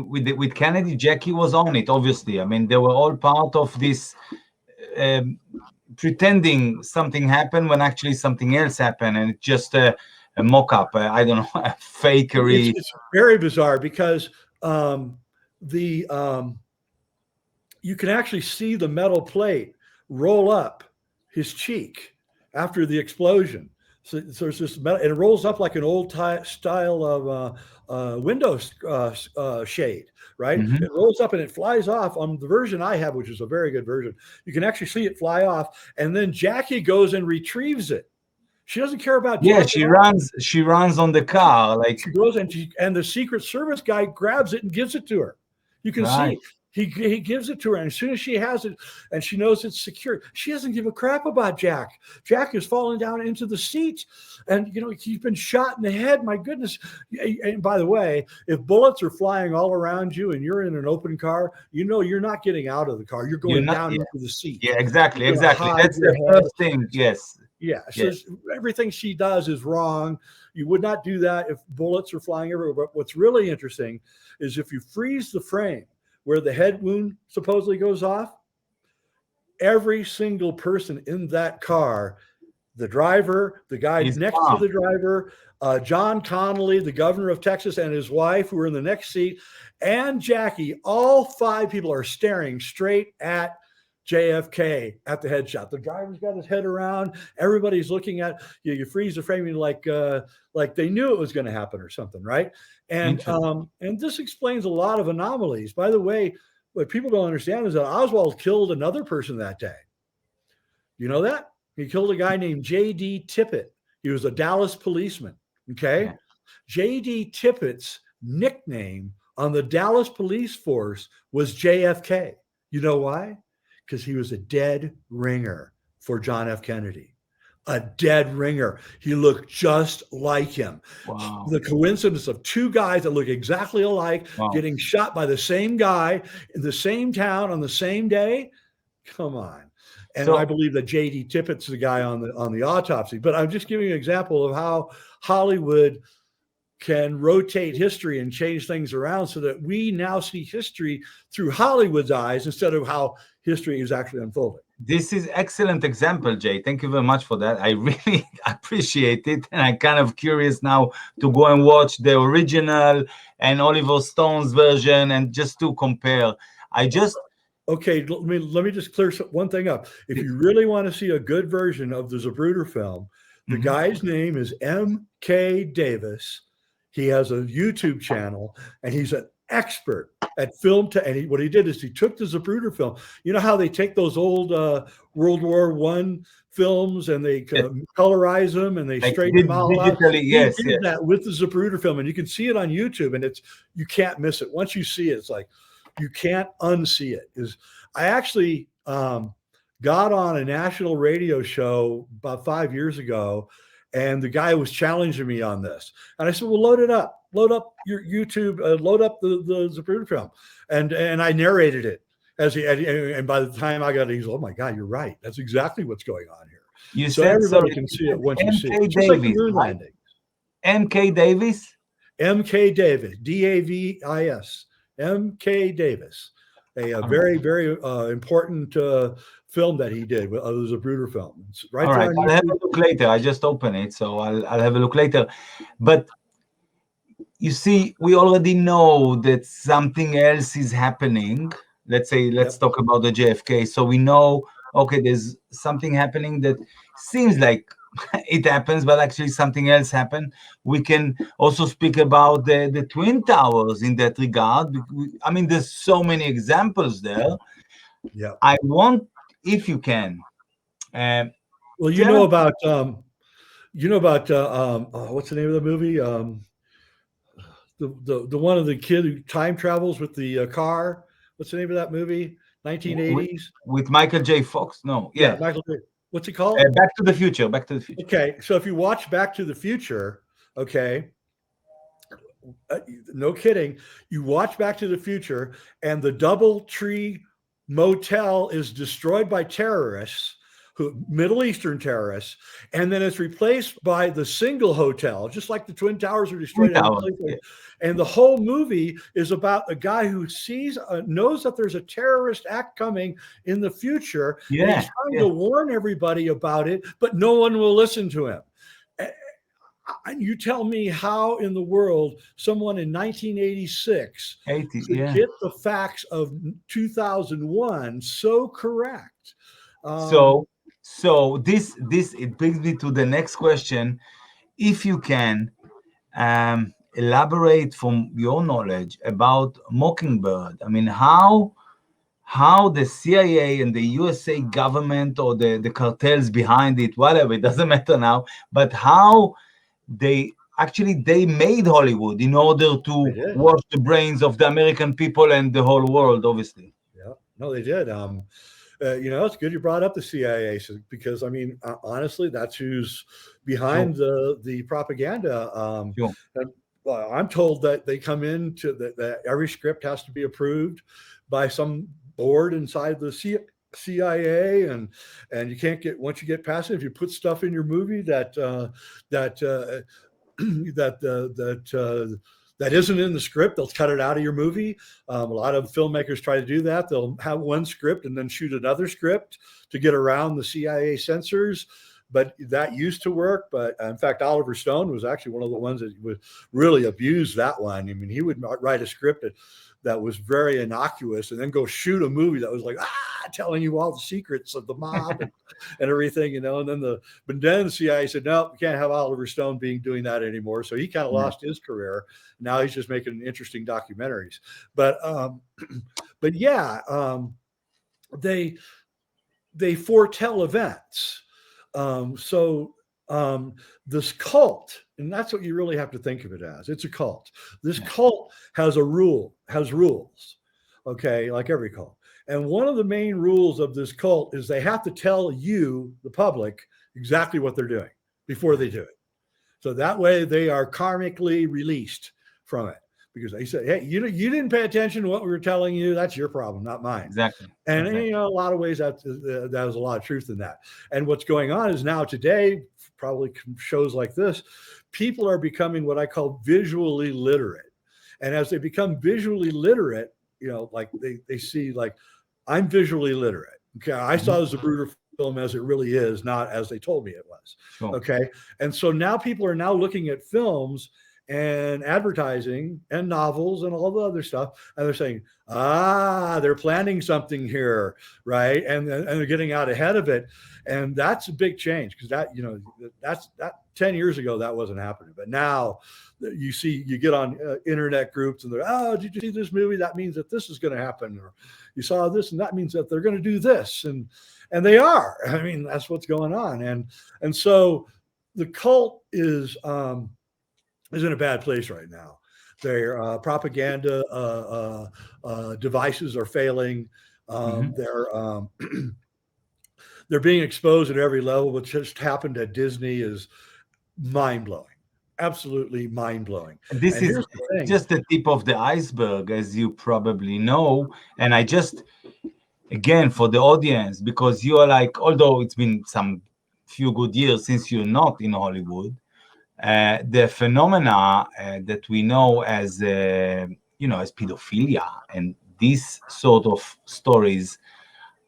with Kennedy, Jackie was on it, obviously. I mean, they were all part of this pretending something happened when actually something else happened, and it's just a mock-up, I don't know, a fakery. It's very bizarre because you can actually see the metal plate roll up his cheek after the explosion. So there's this metal, and it rolls up like an old style of window shade, right? Mm-hmm. It rolls up and it flies off. On the version I have, which is a very good version, you can actually see it fly off, and then Jackie goes and retrieves it. She doesn't care about Jackie. Yeah, she runs on the car, like she goes and the Secret Service guy grabs it and gives it to her. You can see he gives it to her, and as soon as she has it and she knows it's secure, she doesn't give a crap about Jack. Jack is falling down into the seat, and he's been shot in the head. My goodness! And by the way, if bullets are flying all around you and you're in an open car, you're not getting out of the car. You're going down into the seat. Yeah, exactly. That's the first thing. Yes. Yeah. So everything she does is wrong. You would not do that if bullets are flying everywhere. But what's really interesting is if you freeze the frame where the head wound supposedly goes off, every single person in that car, the driver, the guy next to the driver, John Connolly, the governor of Texas, and his wife, who are in the next seat, and Jackie, all 5 people are staring straight at JFK at the headshot. The driver's got his head around. Everybody's looking at you. You freeze the framing like they knew it was going to happen or something, right? And this explains a lot of anomalies. By the way, what people don't understand is that Oswald killed another person that day. You know that? He killed a guy named J.D. Tippit. He was a Dallas policeman. Okay, yeah. J.D. Tippett's nickname on the Dallas police force was JFK. You know why? Because he was a dead ringer for John F. Kennedy. A dead ringer. He looked just like him. Wow. The coincidence of 2 guys that look exactly alike getting shot by the same guy in the same town on the same day. Come on. And I believe that J.D. Tippett's the guy on the autopsy. But I'm just giving you an example of how Hollywood can rotate history and change things around so that we now see history through Hollywood's eyes instead of how history is actually unfolding. This is excellent example, Jay. Thank you very much for that. I really appreciate it. And I'm kind of curious now to go and watch the original and Oliver Stone's version and just to compare. Okay, let me just clear one thing up. If you really want to see a good version of the Zapruder film, the guy's name is M.K. Davis. He has a YouTube channel, and he's an expert at film. And what he did is he took the Zapruder film. You know how they take those old World War I films and they colorize them and they straighten them all out? He did that with the Zapruder film, and you can see it on YouTube, and you can't miss it. Once you see it, it's like you can't unsee it. I actually got on a national radio show about 5 years ago, and the guy was challenging me on this. And I said, well, load up your YouTube, load up the Zapruder film. And I narrated it and by the time I got it, he's, oh my God, you're right. That's exactly what's going on here. So everybody can see it once you see it. Just like the moon landing. M.K. Davis? M.K. Davis, D-A-V-I-S, M.K. Davis. A very, very important film that he did, the Zapruder film. It's right. All right, I'll have a look later. I just opened it, so I'll have a look later. But you see, we already know that something else is happening. Let's talk about the JFK. So we know, okay, there's something happening that seems like it happens, but actually something else happened. We can also speak about the Twin Towers in that regard. I mean, there's so many examples there. Yeah. I want, if you can. Well, you know about you know about what's the name of the movie? The one of the kid who time travels with the car. What's the name of that movie? with, 1980s. with Michael J. Fox. No, Yeah, yeah, Michael. What's it called? Back to the Future. Back to the Future. Okay, so if you watch Back to the Future, okay, no kidding, you watch Back to the Future, and the DoubleTree Motel is destroyed by terrorists, Middle Eastern terrorists, and then it's replaced by the single hotel, just like the Twin Towers are Twin destroyed. Towers. Yeah. And the whole movie is about a guy who knows that there's a terrorist act coming in the future, and he's trying to warn everybody about it, but no one will listen to him. And you tell me how in the world someone in 1986 could get the facts of 2001 so correct. So this it brings me to the next question. If you can elaborate from your knowledge about Mockingbird, I mean, how the CIA and the USA government or the cartels behind it, whatever, it doesn't matter now, but how they made Hollywood in order to wash the brains of the American people and the whole world, obviously. Yeah, no, they did. It's good you brought up the CIA because, I mean, honestly, that's who's behind the propaganda. Sure. And I'm told that they come into that every script has to be approved by some board inside the CIA, and you can't get, once you get past it, if you put stuff in your movie that isn't in the script, they'll cut it out of your movie. A lot of filmmakers try to do that. They'll have one script and then shoot another script to get around the CIA censors. But that used to work. But in fact, Oliver Stone was actually one of the ones that would really abuse that one. I mean, he would write a script that was very innocuous and then go shoot a movie that was like, telling you all the secrets of the mob and everything, and then the CIA said, no, we can't have Oliver Stone doing that anymore. So he kind of lost his career. Now he's just making interesting documentaries. But they foretell events. This cult, and that's what you really have to think of it as. It's a cult. This cult has rules, okay, like every cult. And one of the main rules of this cult is they have to tell you, the public, exactly what they're doing before they do it. So that way they are karmically released from it. Because they said, hey, you didn't pay attention to what we were telling you. That's your problem, not mine. Exactly. And a lot of ways that there's a lot of truth in that. And what's going on is now today, probably shows like this, people are becoming what I call visually literate. And as they become visually literate, like they see, like, I'm visually literate. Okay, I saw the Zapruder film as it really is, not as they told me it was. Sure. Okay, and so now people are now looking at films and advertising and novels and all the other stuff, and they're saying, they're planning something here, right? And they're getting out ahead of it, and that's a big change, because that's 10 years ago that wasn't happening, but now you get on internet groups and they're, did you see this movie? That means that this is going to happen, or you saw this and that means that they're going to do this, and they are. I mean, that's what's going on, and so the cult is in a bad place right now. Their propaganda devices are failing. They're being exposed at every level. What just happened at Disney is mind-blowing, absolutely mind-blowing. This is just the tip of the iceberg, as you probably know. And I just, again, for the audience, because you are like, although it's been some few good years since you're not in Hollywood, the phenomena that we know as as pedophilia and these sort of stories,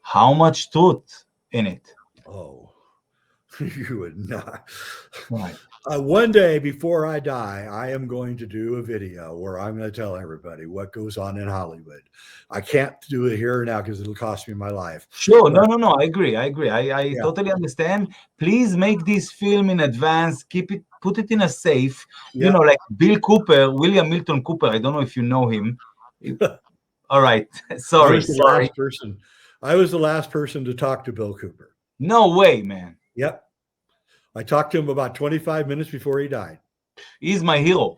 how much truth in it? Oh, you would not. Right. One day before I die, I am going to do a video where I'm going to tell everybody what goes on in Hollywood. I can't do it here now because it'll cost me my life. Sure. But, no. I agree. I totally understand. Please make this film in advance. Keep it, put it in a safe. Yeah. Like William Milton Cooper. I don't know if you know him. All right. Sorry. I was the last person to talk to Bill Cooper. No way, man. Yep. I talked to him about 25 minutes before he died. He's my hero.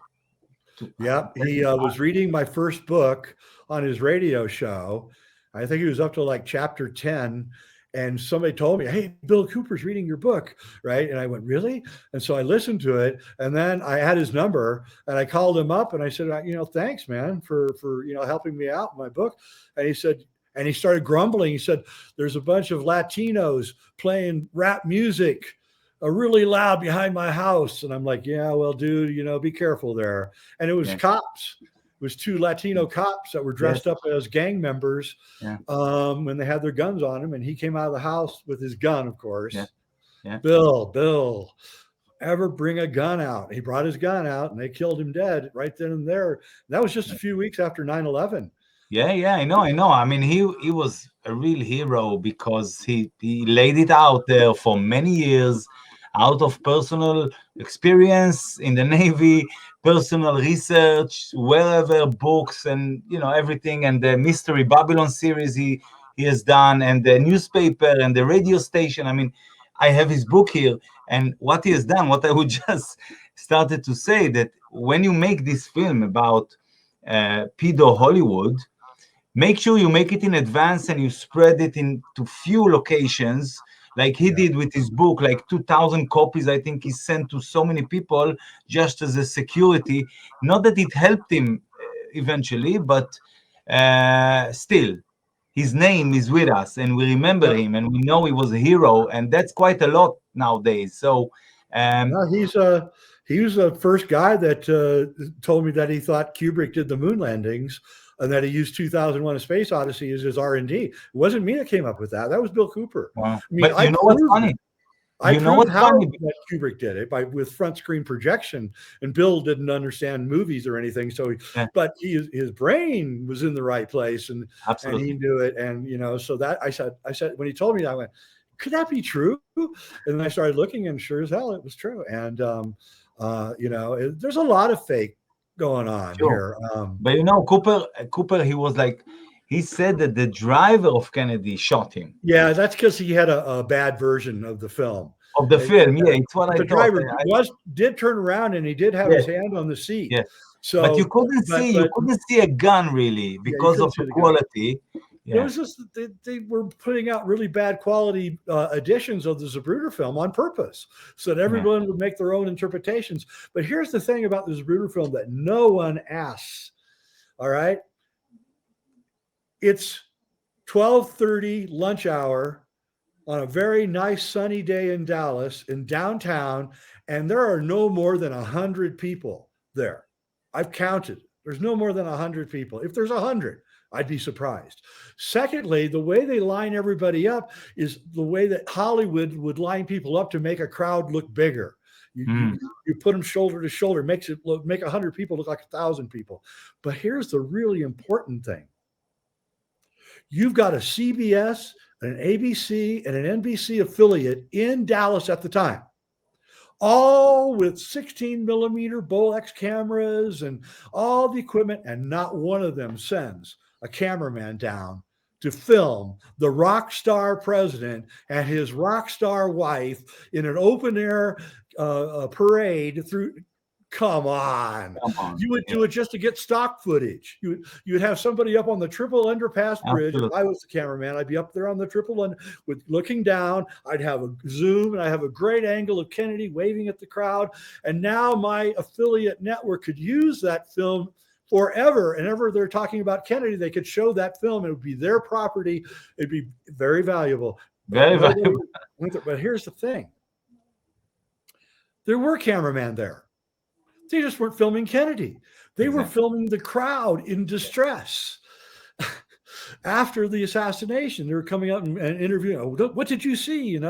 Yep. He was reading my first book on his radio show. I think he was up to like chapter 10. And somebody told me, hey, Bill Cooper's reading your book, right? And I went, really? And so I listened to it. And then I had his number and I called him up and I said, thanks, man, for helping me out in my book. And he said, and he started grumbling. He said, there's a bunch of Latinos playing rap music really loud behind my house. And I'm like, yeah, well, dude, be careful there. And it was cops. It was 2 Latino cops that were dressed up as gang members when they had their guns on them. And he came out of the house with his gun, of course. Bill, ever bring a gun out? He brought his gun out and they killed him dead right then and there. That was just a few weeks after 9/11. Yeah, I know. I mean, he was a real hero because he laid it out there for many years, out of personal experience in the Navy, personal research, wherever, books, and everything, and the Mystery Babylon series he has done, and the newspaper and the radio station. I mean, I have his book here, and what he has done, what I would just started to say, that when you make this film about pedo Hollywood, make sure you make it in advance and you spread it into few locations, like he did with his book, like 2,000 copies, I think he sent to so many people just as a security. Not that it helped him eventually, but still, his name is with us and we remember him and we know he was a hero, and that's quite a lot nowadays. So he was the first guy that told me that he thought Kubrick did the moon landings and that he used 2001: A Space Odyssey as his R&D. It wasn't me that came up with that. That was Bill Cooper. Wow. I mean, but you know what's funny? I proved how that Kubrick did it with front screen projection, and Bill didn't understand movies or anything. So, but his brain was in the right place, and he knew it. And so that I said when he told me that, I went, could that be true? And then I started looking, and sure as hell, it was true. And there's a lot of fake going on here. But Cooper, he was like, he said that the driver of Kennedy shot him. Yeah, that's because he had a bad version of the film. It's what I thought. The driver did turn around and he did have his hand on the seat. Yeah. So, but you couldn't see a gun really because of the quality. Yeah. It was just that they were putting out really bad quality editions of the Zapruder film on purpose so that everyone would make their own interpretations. But here's the thing about the Zapruder film that no one asks. All right. It's 12:30 lunch hour on a very nice sunny day in Dallas, in downtown, and there are no more than 100 people there. I've counted. There's no more than 100 people. If there's 100, I'd be surprised. Secondly, the way they line everybody up is the way that Hollywood would line people up to make a crowd look bigger. You put them shoulder to shoulder, make 100 people look like 1,000 people. But here's the really important thing. You've got a CBS, an ABC, and an NBC affiliate in Dallas at the time, all with 16 millimeter Bolex cameras and all the equipment, and not one of them sends a cameraman down to film the rock star president and his rock star wife in an open air parade through. Come on. You would do it just to get stock footage. You would have somebody up on the triple underpass bridge. If I was the cameraman, I'd be up there on the triple under with looking down. I'd have a zoom and I have a great angle of Kennedy waving at the crowd. And now my affiliate network could use that film forever. And ever they're talking about Kennedy, they could show that film. It would be their property. It'd be very valuable. Very valuable. But here's the thing. There were cameramen there. They just weren't filming Kennedy. They were filming the crowd in distress after the assassination. They were coming out and interviewing. Oh, what did you see? And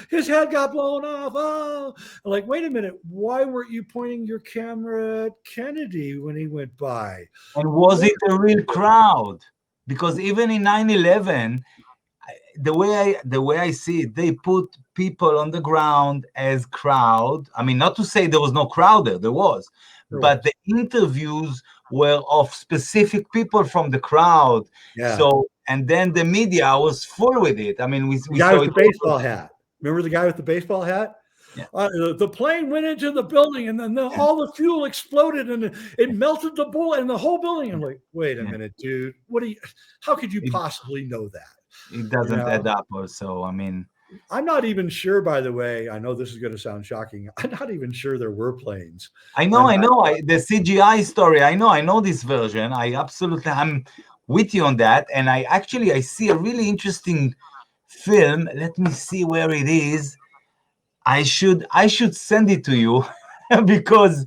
his head got blown off. Oh, I'm like, wait a minute. Why weren't you pointing your camera at Kennedy when he went by? And was it a real crowd? Because even in 9/11, the way I see it, they put people on the ground as crowd. I mean, not to say there was no crowd there was, but the interviews were of specific people from the crowd. Yeah. So, and then the media was full with it. I mean, we guy with the baseball hat. Remember the guy with the baseball hat? Yeah. The plane went into the building, and then all the fuel exploded, and it melted the bullet and the whole building. I'm like, wait a minute, dude. How could you possibly know that? It doesn't add up. Also, I mean, I'm not even sure. By the way, I know this is going to sound shocking. I'm not even sure there were planes. I know. The CGI story. I know this version. I'm with you on that. And I see a really interesting film. Let me see where it is. I should send it to you because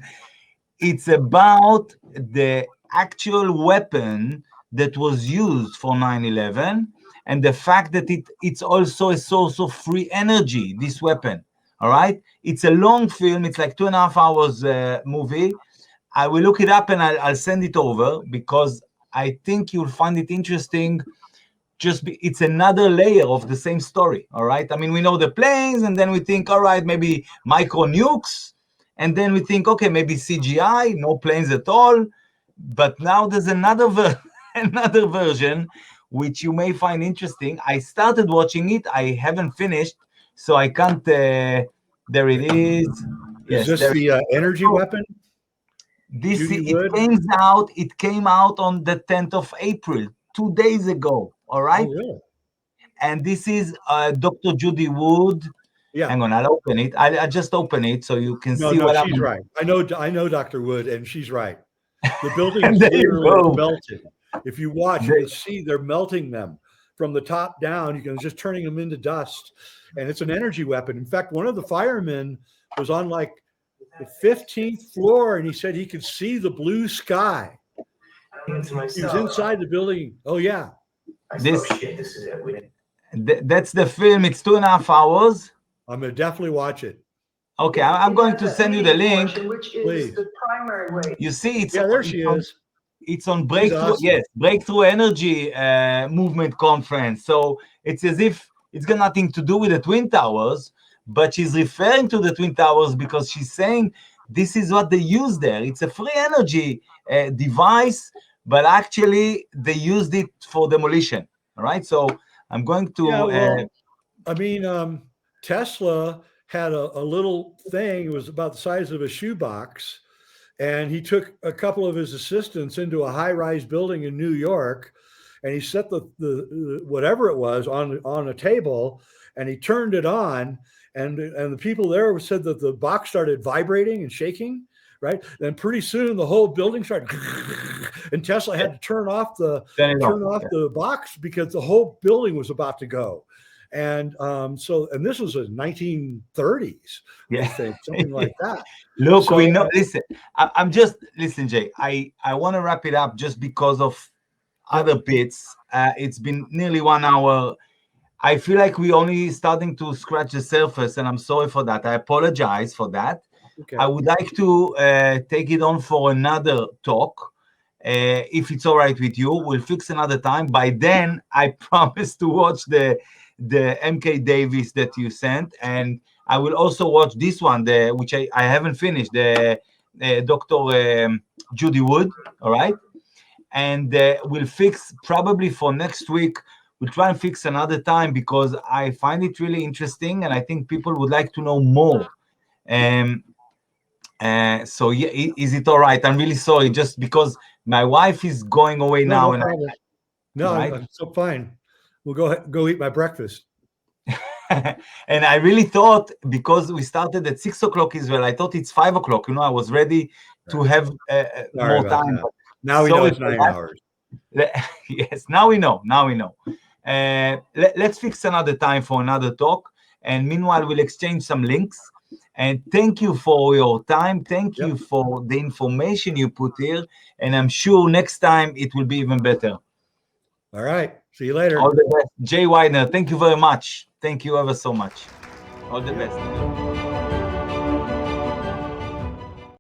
it's about the actual weapon that was used for 9/11 and the fact that it's also a source of free energy, this weapon. All right. It's a long film. It's like 2.5 hours movie. I will look it up and I'll send it over because I think you'll find it interesting. It's another layer of the same story. All right. I mean, we know the planes, and then we think, all right, maybe micro nukes, and then we think, okay, maybe CGI, no planes at all. But now there's another version which you may find interesting. I started watching it. I haven't finished, so I can't. There it is. Is this the energy weapon? It came out on the 10th of April, 2 days ago. All right. Oh, really? And this is Dr. Judy Wood. Yeah. Hang on, I'll open it. I just open it so you can see what she's right. I know Dr. Wood, and she's right. The building is literally melted. If you watch, you'll see they're melting them from the top down. You can just turning them into dust, and it's an energy weapon. In fact, one of the firemen was on like the 15th floor, and he said he could see the blue sky. He was inside the building. Oh yeah. This is it. That's the film. It's 2.5 hours. I'm gonna definitely watch it. Okay, I'm going to send you the link. Which is the primary way. You see, there she is. It's on Breakthrough. Awesome. Yes, Breakthrough Energy Movement Conference. So it's as if it's got nothing to do with the Twin Towers, but she's referring to the Twin Towers because she's saying this is what they use there. It's a free energy device, but actually they used it for demolition. All right, so I'm going to. Tesla had a little thing. It was about the size of a shoebox, and he took a couple of his assistants into a high-rise building in New York, and he set the whatever it was on a table, and he turned it on, and the people there said that the box started vibrating and shaking. Right, and pretty soon the whole building started, and Tesla had to turn off the box because the whole building was about to go. And this was in 1930s, I think, something like that. Look, we know. Listen, listen, Jay. I want to wrap it up just because of other bits. It's been nearly 1 hour. I feel like we're only starting to scratch the surface, and I'm sorry for that. I apologize for that. Okay. I would like to take it on for another talk. If it's all right with you, we'll fix another time. By then, I promise to watch the MK Davis that you sent, and I will also watch this one, which I haven't finished, the Dr. Judy Wood. All right, and we'll fix probably for next week. We'll try and fix another time because I find it really interesting, and I think people would like to know more. So yeah, is it all right? I'm really sorry, just because my wife is going away now. I'm so fine. We'll go eat my breakfast. And I really thought, because we started at 6 o'clock Israel, I thought it's 5 o'clock. I was ready to have more time. Now we know it's 9 hours. Yes, now we know. Let's fix another time for another talk. And meanwhile, we'll exchange some links. And thank you for your time. Thank you for the information you put here. And I'm sure next time it will be even better. All right. See you later. All the best. Jay Weidner, thank you very much. Thank you ever so much. All the best.